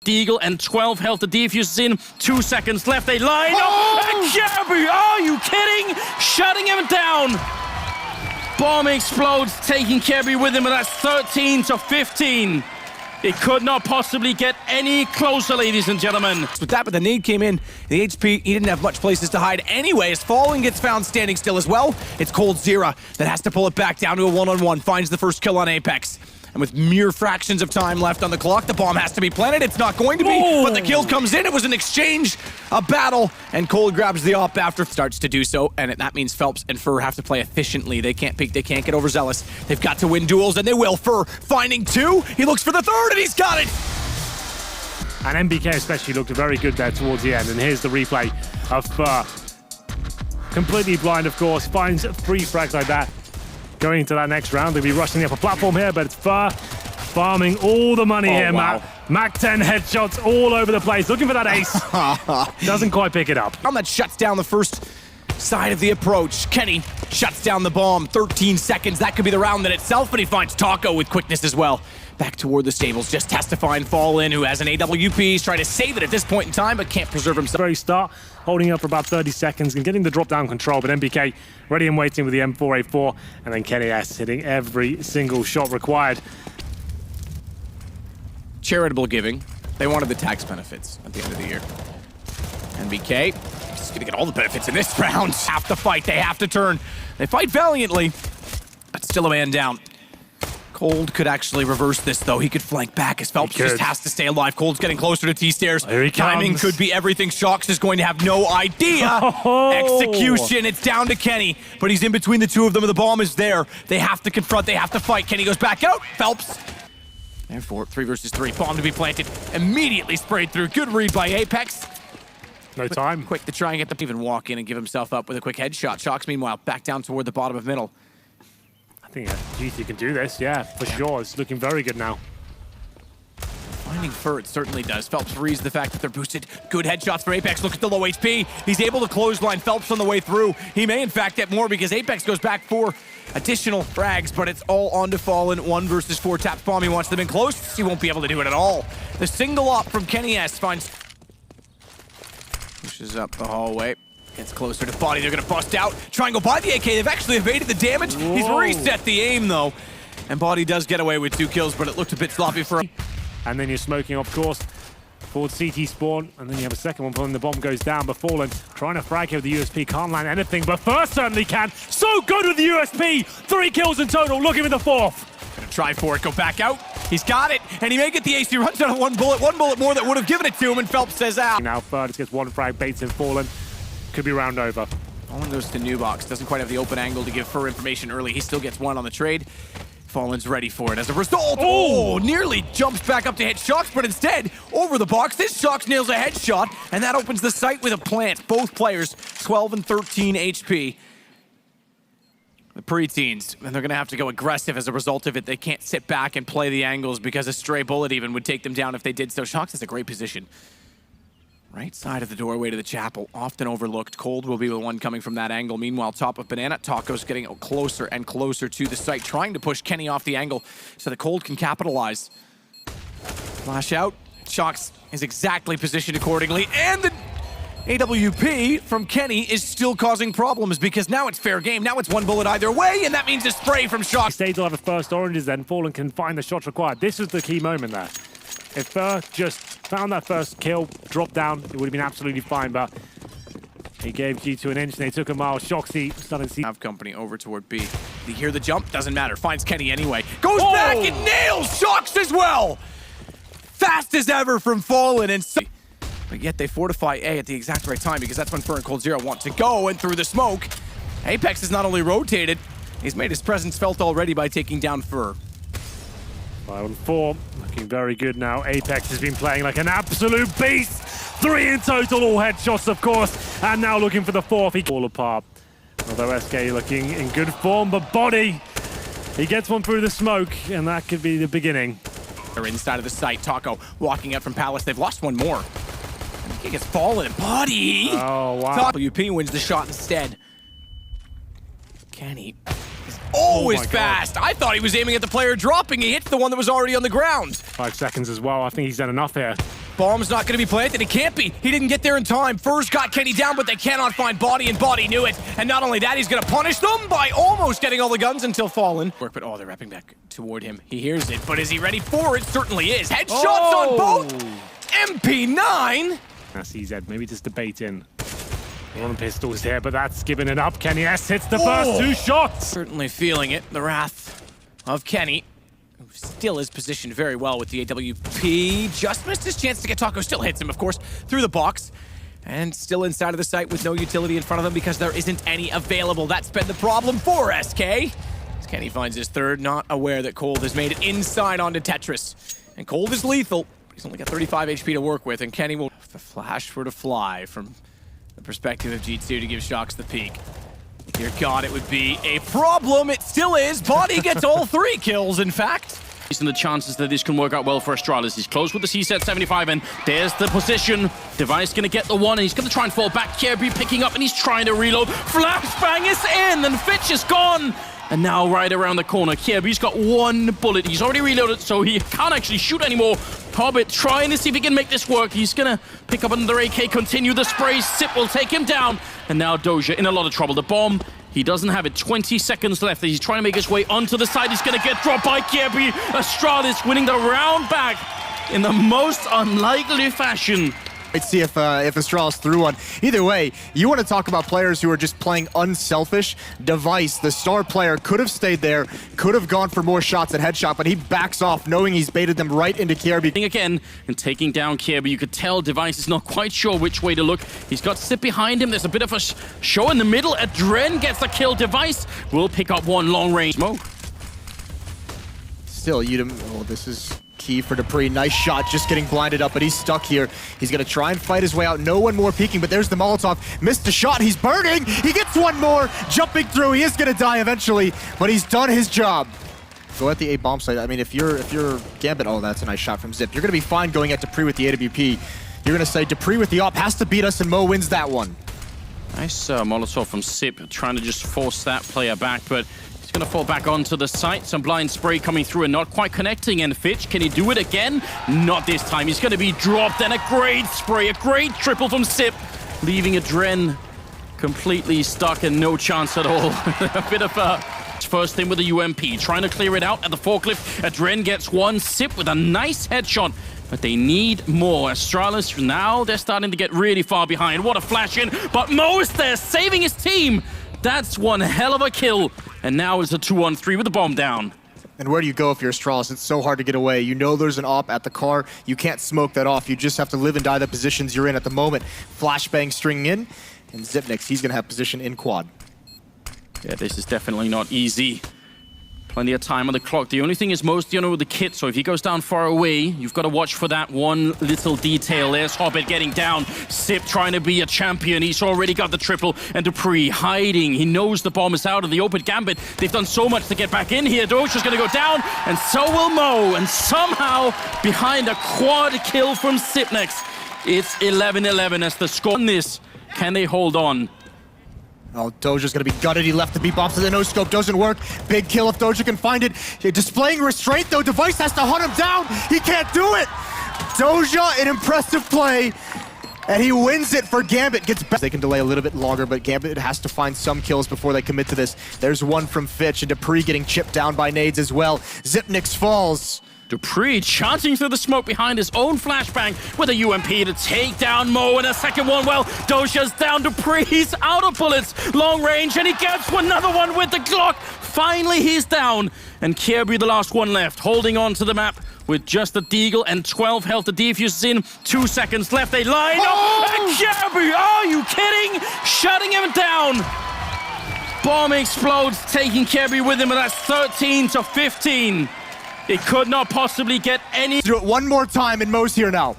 Deagle and 12 health. The defuse is in. 2 seconds left. They line up. And Kirby, are you kidding? Shutting him down. Bomb explodes, taking Kirby with him, and that's 13 to 15. It could not possibly get any closer, ladies and gentlemen. With that, but the nade came in. The HP, he didn't have much places to hide anyway. As Fallen gets found standing still as well, it's Cold Zera that has to pull it back down to a one-on-one. Finds the first kill on Apex. And with mere fractions of time left on the clock, the bomb has to be planted. It's not going to be, but the kill comes in. It was an exchange, a battle, and Cold grabs the op after starts to do so, and that means Phelps and Fur have to play efficiently. They can't peek, they can't get overzealous. They've got to win duels, and they will. Fur finding two. He looks for the third, and he's got it. And MBK especially looked very good there towards the end, and here's the replay of Fur. Completely blind, of course, finds 3 frags like that. Going into that next round, they'll be rushing the upper platform here, but it's Fur farming all the money here, wow. Mac 10 headshots all over the place, looking for that ace. Doesn't quite pick it up. That shuts down the first side of the approach. Kenny shuts down the bomb. 13 seconds, that could be the round in itself, but he finds Taco with quickness as well. Back toward the stables, just has to find Fallen, who has an AWP. He's trying to save it at this point in time, but can't preserve himself. Very start, holding up for about 30 seconds and getting the drop down control, but MBK ready and waiting with the M4A4, and then Kenny S hitting every single shot required. Charitable giving. They wanted the tax benefits at the end of the year. MBK is gonna get all the benefits in this round. Have to fight, they have to turn. They fight valiantly, but still a man down. Cold could actually reverse this, though. He could flank back as Phelps just has to stay alive. Cold's getting closer to T-stairs. Here he Timing comes. could be everything. Shox is going to have no idea. Execution, it's down to Kenny, but he's in between the two of them, and the bomb is there. They have to confront, they have to fight. Kenny goes back out. Phelps. Therefore, 3 versus 3. Bomb to be planted. Immediately sprayed through. Good read by Apex. No time. Quick to try and get the even walk in and give himself up with a quick headshot. Shox, meanwhile, back down toward the bottom of middle. I think GT can do this, yeah, for sure. It's looking very good now. Finding Fur, it certainly does. Phelps reads the fact that they're boosted. Good headshots for Apex. Look at the low HP. He's able to clothesline Phelps on the way through. He may, in fact, get more because Apex goes back for additional frags, but it's all on to Fallen. 1 versus 4 taps bomb. He wants them in close. He won't be able to do it at all. The single op from Kenny S finds... Pushes up the hallway. Gets closer to Body. They're going to bust out. Try and go by the AK. They've actually evaded the damage. Whoa. He's reset the aim, though. And Body does get away with 2 kills, but it looked a bit sloppy for him. And then you're smoking, of course, forward CT spawn, and then you have a second one when the bomb goes down. But Fallen trying to frag here with the USP, can't land anything, but First certainly can. So good with the USP. 3 kills in total, looking for the 4th. Gonna try for it, go back out. He's got it, and he may get the ace. He runs out of one bullet more that would have given it to him, and Phelps says out. Now Third gets 1 frag, baits in Fallen. Could be round over. Fallen goes to new box, doesn't quite have the open angle to give Fur information early. He still gets 1 on the trade. Fallen's ready for it as a result. Oh, nearly jumps back up to hit Shox, but instead, over the box, this Shox nails a headshot, and that opens the site with a plant. Both players, 12 and 13 HP. The preteens, and they're gonna have to go aggressive as a result of it. They can't sit back and play the angles because a stray bullet even would take them down if they did so. Shox is a great position. Right side of the doorway to the chapel, often overlooked. Cold will be the one coming from that angle. Meanwhile, top of Banana, Taco's getting closer and closer to the site, trying to push Kenny off the angle so the Cold can capitalize. Flash out. Shox is exactly positioned accordingly, and the AWP from Kenny is still causing problems because now it's fair game. Now it's 1 bullet either way, and that means a spray from Shox. Stage will have a first oranges then. Fallen can find the shots required. This is the key moment there. If Fur just found that first kill, dropped down, it would have been absolutely fine, but he gave G2 an inch and they took a mile. Shoxy started to see... Have company over toward B. You hear the jump? Doesn't matter. Finds Kenny anyway. Goes back and nails Shox as well! Fast as ever from Fallen, and so... But yet they fortify A at the exact right time because that's when Fur and Cold Zero want to go, and through the smoke, Apex is not only rotated, he's made his presence felt already by taking down Fur. 5 on 4, looking very good now. Apex has been playing like an absolute beast. 3 in total, all headshots, of course. And now looking for the 4th. He fall apart. Although SK looking in good form, but Body, he gets one through the smoke, and that could be the beginning. They're inside of the site. Taco walking out from Palace. They've lost 1 more. And he gets Fallen and Body. Oh, wow. WP wins the shot instead. Kenny is always fast. I thought he was aiming at the player dropping. He hits the one that was already on the ground. 5 seconds as well. I think he's done enough here. Bomb's not going to be planted. It can't be. He didn't get there in time. Furs got Kenny down, but they cannot find Body, and Body knew it. And not only that, he's going to punish them by almost getting all the guns until Fallen. But oh, they're wrapping back toward him. He hears it, but is he ready for it? Certainly is. Headshots on both. MP9. Now CZ maybe just debating. One pistol's here, but that's giving it up. Kenny S hits the first 2 shots. Certainly feeling it. The wrath of Kenny, who still is positioned very well with the AWP. Just missed his chance to get Taco. Still hits him, of course, through the box. And still inside of the site with no utility in front of them because there isn't any available. That's been the problem for SK. As Kenny finds his third, not aware that Cold has made it inside onto Tetris. And Cold is lethal. He's only got 35 HP to work with, and Kenny will... The flash for to fly from the perspective of G2 to give Shocks the peek. Dear God, it would be a problem. It still is. Body gets all 3 kills, in fact. And the chances that this can work out well for Astralis. He's close with the CZ 75, and there's the position. Device gonna get the one, and he's gonna try and fall back. Kirby picking up, and he's trying to reload. Flashbang is in, and Fitch is gone. And now right around the corner, Kirby's got 1 bullet. He's already reloaded, so he can't actually shoot anymore. Hobbit trying to see if he can make this work. He's gonna pick up another AK, continue the spray. Sip will take him down. And now Doja in a lot of trouble. The bomb, he doesn't have it. 20 seconds left. He's trying to make his way onto the side. He's gonna get dropped by Kirby. Astralis winning the round back in the most unlikely fashion. Let's see if Astralis threw one. Either way, you want to talk about players who are just playing unselfish. Device, the star player, could have stayed there, could have gone for more shots at headshot, but he backs off knowing he's baited them right into Kirby. Again, and taking down Kirby, you could tell Device is not quite sure which way to look. He's got Sip behind him. There's a bit of a show in the middle. Adren gets the kill. Device will pick up 1 long range smoke. Still, oh, this is key for Dupree. Nice shot, just getting blinded up, but he's stuck here. He's gonna try and fight his way out. No one more peeking, but there's the Molotov. Missed a shot, he's burning! He gets 1 more! Jumping through, he is gonna die eventually, but he's done his job. Go at the A bomb site. I mean, if you're Gambit, oh, that's a nice shot from Zip. You're gonna be fine going at Dupree with the AWP. You're gonna say Dupree with the op has to beat us, and Mo wins that one. Nice Molotov from Sip, trying to just force that player back, but he's gonna fall back onto the site. Some blind spray coming through and not quite connecting. And Fitch, can he do it again? Not this time. He's gonna be dropped, and a great spray, a great triple from Sip, leaving Adren completely stuck and no chance at all. A bit of a first thing with the UMP, trying to clear it out at the forklift. Adren gets 1. Sip with a nice headshot, but they need more. Astralis, now they're starting to get really far behind. What a flash in, but Mo is there saving his team. That's one hell of a kill. And now it's a 2-on-3 with the bomb down. And where do you go if you're Astralis? It's so hard to get away. You know there's an op at the car. You can't smoke that off. You just have to live and die the positions you're in at the moment. Flashbang stringing in, and Zipnix, he's gonna have position in quad. Yeah, this is definitely not easy. Plenty of time on the clock. The only thing is most, with the kit, so if he goes down far away, you've got to watch for that one little detail. There's Hobbit getting down. Sip trying to be a champion. He's already got the triple. And Dupree hiding. He knows the bomb is out of the open Gambit. They've done so much to get back in here. Doja's going to go down, and so will Mo. And somehow, behind a quad kill from Sipnex, it's 11-11 as the score on this. Can they hold on? Oh, Doja's gonna be gutted. He left the beat bomb to the no-scope. Doesn't work. Big kill if Doja can find it. Displaying restraint, though. Device has to hunt him down. He can't do it. Doja, an impressive play. And he wins it for Gambit. Gets back. They can delay a little bit longer, but Gambit has to find some kills before they commit to this. There's one from Fitch, and Dupree getting chipped down by nades as well. Zipnix falls. Dupree charging through the smoke behind his own flashbang with a UMP to take down Mo, and a second one. Well, Doja's down. Dupree's out of bullets. Long range, and he gets another one with the Glock. Finally, he's down. And Kirby, the last one left, holding on to the map with just a deagle and 12 health. The defuse is in. 2 seconds left. They line up. And Kirby, are you kidding? Shutting him down. Bomb explodes, taking Kirby with him, and that's 13-15. It could not possibly get any... Do it one more time, and Mo's here now.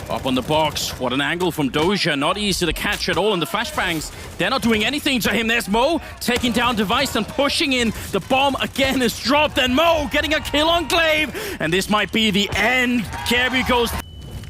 Up on the box. What an angle from Doja. Not easy to catch at all. And the flashbangs, they're not doing anything to him. There's Mo taking down Device and pushing in. The bomb again is dropped, and Mo getting a kill on Glaive. And this might be the end. Kirby goes...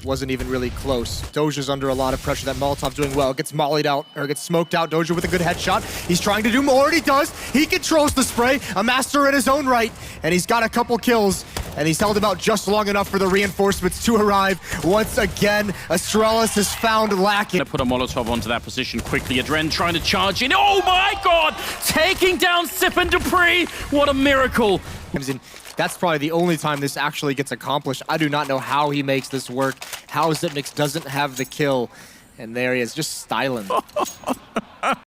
Wasn't even really close. Doja's under a lot of pressure. That Molotov doing well. Gets mollied out, or gets smoked out. Doja with a good headshot. He's trying to do more, and he does. He controls the spray. A master in his own right, and he's got a couple kills. and he's held him out just long enough for the reinforcements to arrive. Once again, Astralis has found lacking. Gonna put a Molotov onto that position quickly. Adren trying to charge in. Oh my god! Taking down Sip and Dupree. What a miracle. And that's probably the only time this actually gets accomplished. I do not know how he makes this work, how Zipnix doesn't have the kill. And there he is, just styling.